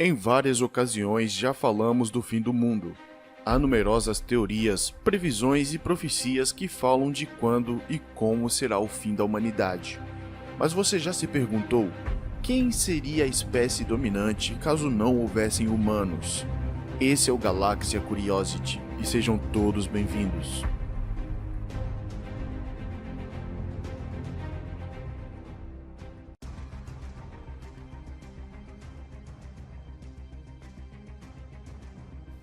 Em várias ocasiões já falamos do fim do mundo. Há numerosas teorias, previsões e profecias que falam de quando e como será o fim da humanidade. Mas você já se perguntou, quem seria a espécie dominante caso não houvessem humanos? Esse é o Galáxia Curiosity e sejam todos bem-vindos.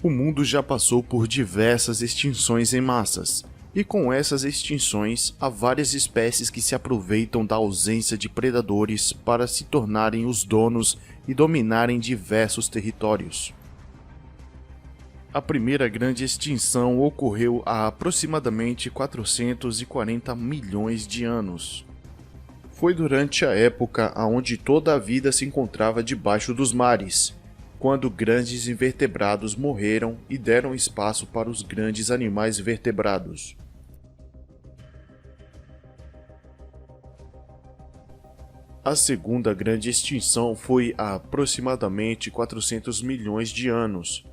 O mundo já passou por diversas extinções em massas, e com essas extinções há várias espécies que se aproveitam da ausência de predadores para se tornarem os donos e dominarem diversos territórios. A primeira grande extinção ocorreu há aproximadamente 440 milhões de anos. Foi durante a época onde toda a vida se encontrava debaixo dos mares, quando grandes invertebrados morreram e deram espaço para os grandes animais vertebrados. A segunda grande extinção foi há aproximadamente 400 milhões de anos.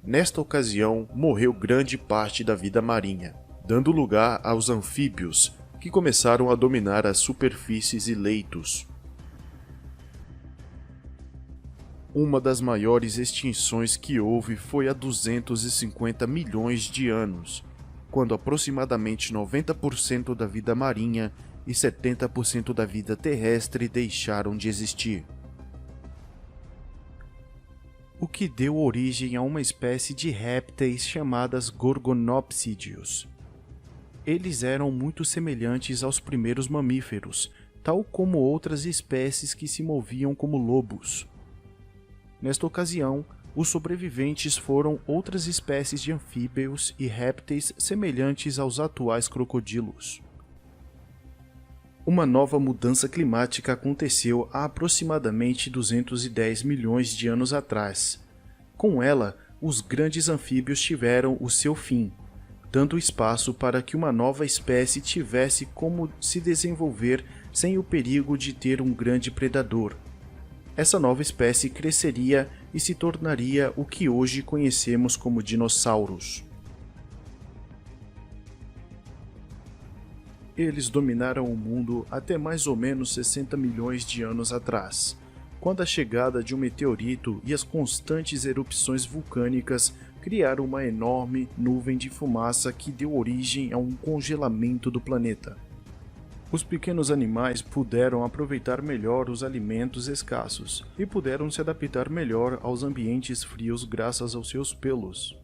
Nesta ocasião, morreu grande parte da vida marinha, dando lugar aos anfíbios, que começaram a dominar as superfícies e leitos. Uma das maiores extinções que houve foi há 250 milhões de anos, quando aproximadamente 90% da vida marinha e 70% da vida terrestre deixaram de existir. O que deu origem a uma espécie de répteis chamadas gorgonopsídeos. Eles eram muito semelhantes aos primeiros mamíferos, tal como outras espécies que se moviam como lobos. Nesta ocasião, os sobreviventes foram outras espécies de anfíbios e répteis semelhantes aos atuais crocodilos. Uma nova mudança climática aconteceu há aproximadamente 210 milhões de anos atrás. Com ela, os grandes anfíbios tiveram o seu fim, dando espaço para que uma nova espécie tivesse como se desenvolver sem o perigo de ter um grande predador. Essa nova espécie cresceria e se tornaria o que hoje conhecemos como dinossauros. Eles dominaram o mundo até mais ou menos 60 milhões de anos atrás, quando a chegada de um meteorito e as constantes erupções vulcânicas criaram uma enorme nuvem de fumaça que deu origem a um congelamento do planeta. Os pequenos animais puderam aproveitar melhor os alimentos escassos e puderam se adaptar melhor aos ambientes frios graças aos seus pelos.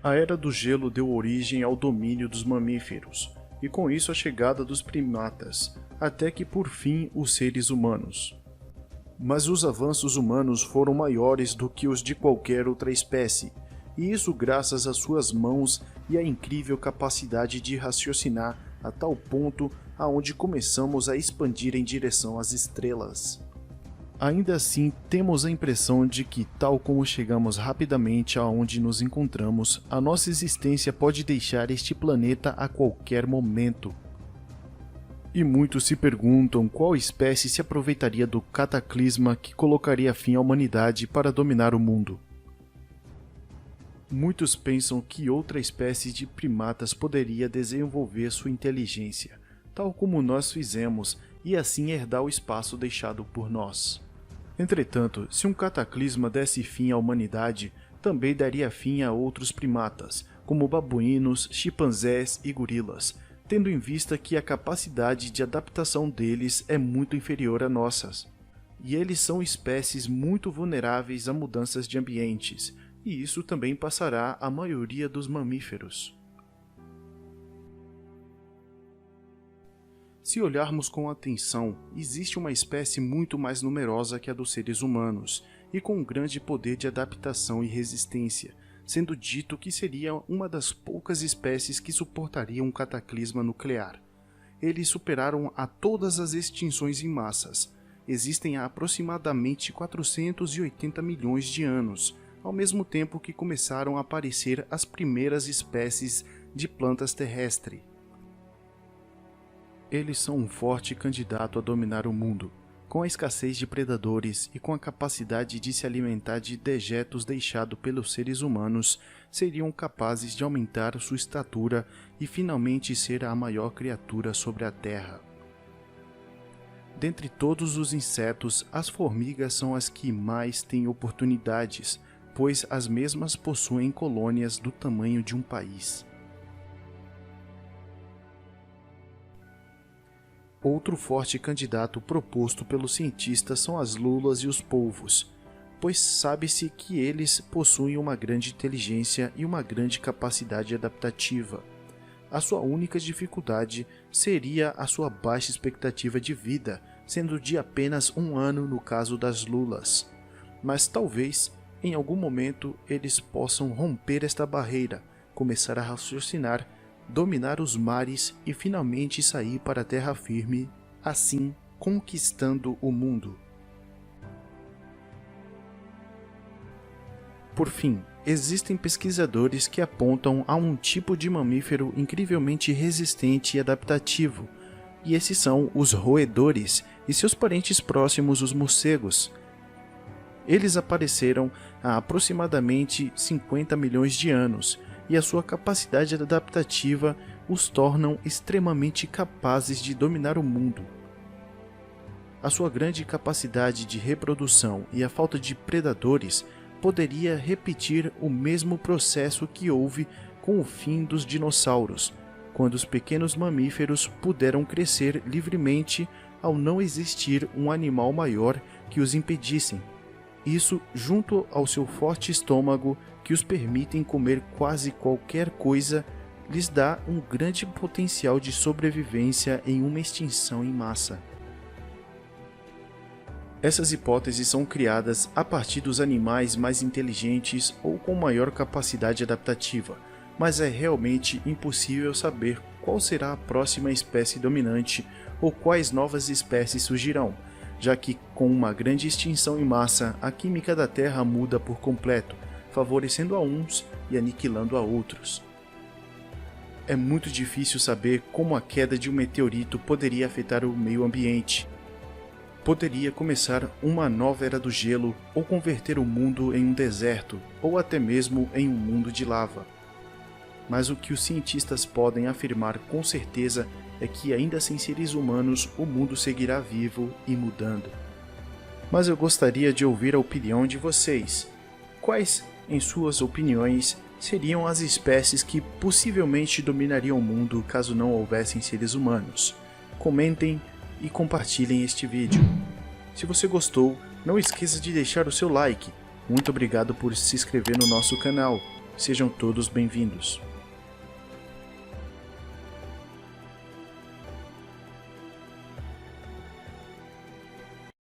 A Era do Gelo deu origem ao domínio dos mamíferos, e com isso a chegada dos primatas, até que por fim os seres humanos. Mas os avanços humanos foram maiores do que os de qualquer outra espécie, e isso graças às suas mãos e à incrível capacidade de raciocinar a tal ponto aonde começamos a expandir em direção às estrelas. Ainda assim, temos a impressão de que, tal como chegamos rapidamente aonde nos encontramos, a nossa existência pode deixar este planeta a qualquer momento. E muitos se perguntam qual espécie se aproveitaria do cataclisma que colocaria fim à humanidade para dominar o mundo. Muitos pensam que outra espécie de primatas poderia desenvolver sua inteligência, tal como nós fizemos, e assim herdar o espaço deixado por nós. Entretanto, se um cataclisma desse fim à humanidade, também daria fim a outros primatas, como babuínos, chimpanzés e gorilas, tendo em vista que a capacidade de adaptação deles é muito inferior à nossas. E eles são espécies muito vulneráveis a mudanças de ambientes, e isso também passará à maioria dos mamíferos. Se olharmos com atenção, existe uma espécie muito mais numerosa que a dos seres humanos, e com um grande poder de adaptação e resistência, sendo dito que seria uma das poucas espécies que suportariam um cataclisma nuclear. Eles superaram a todas as extinções em massas. Existem há aproximadamente 480 milhões de anos, ao mesmo tempo que começaram a aparecer as primeiras espécies de plantas terrestres. Eles são um forte candidato a dominar o mundo, Com a escassez de predadores e com a capacidade de se alimentar de dejetos deixados pelos seres humanos, seriam capazes de aumentar sua estatura e finalmente ser a maior criatura sobre a Terra. Dentre todos os insetos, as formigas são as que mais têm oportunidades, pois as mesmas possuem colônias do tamanho de um país. Outro forte candidato proposto pelos cientistas são as lulas e os polvos, pois sabe-se que eles possuem uma grande inteligência e uma grande capacidade adaptativa. A sua única dificuldade seria a sua baixa expectativa de vida, sendo de apenas 1 ano no caso das lulas. Mas talvez, em algum momento, eles possam romper esta barreira, começar a raciocinar, dominar os mares e finalmente sair para a terra firme, assim conquistando o mundo. Por fim, existem pesquisadores que apontam a um tipo de mamífero incrivelmente resistente e adaptativo, e esses são os roedores e seus parentes próximos, os morcegos. Eles apareceram há aproximadamente 50 milhões de anos, e a sua capacidade adaptativa os tornam extremamente capazes de dominar o mundo. A sua grande capacidade de reprodução e a falta de predadores poderia repetir o mesmo processo que houve com o fim dos dinossauros, quando os pequenos mamíferos puderam crescer livremente ao não existir um animal maior que os impedissem. Isso, junto ao seu forte estômago, que os permitem comer quase qualquer coisa, lhes dá um grande potencial de sobrevivência em uma extinção em massa. Essas hipóteses são criadas a partir dos animais mais inteligentes ou com maior capacidade adaptativa, mas é realmente impossível saber qual será a próxima espécie dominante ou quais novas espécies surgirão, já que com uma grande extinção em massa, a química da Terra muda por completo, favorecendo a uns e aniquilando a outros. É muito difícil saber como a queda de um meteorito poderia afetar o meio ambiente. Poderia começar uma nova era do gelo ou converter o mundo em um deserto, ou até mesmo em um mundo de lava. Mas o que os cientistas podem afirmar com certeza é que ainda sem seres humanos o mundo seguirá vivo e mudando. Mas eu gostaria de ouvir a opinião de vocês. Quais, em suas opiniões, seriam as espécies que possivelmente dominariam o mundo caso não houvessem seres humanos? Comentem e compartilhem este vídeo. Se você gostou, não esqueça de deixar o seu like. Muito obrigado por se inscrever no nosso canal. Sejam todos bem-vindos.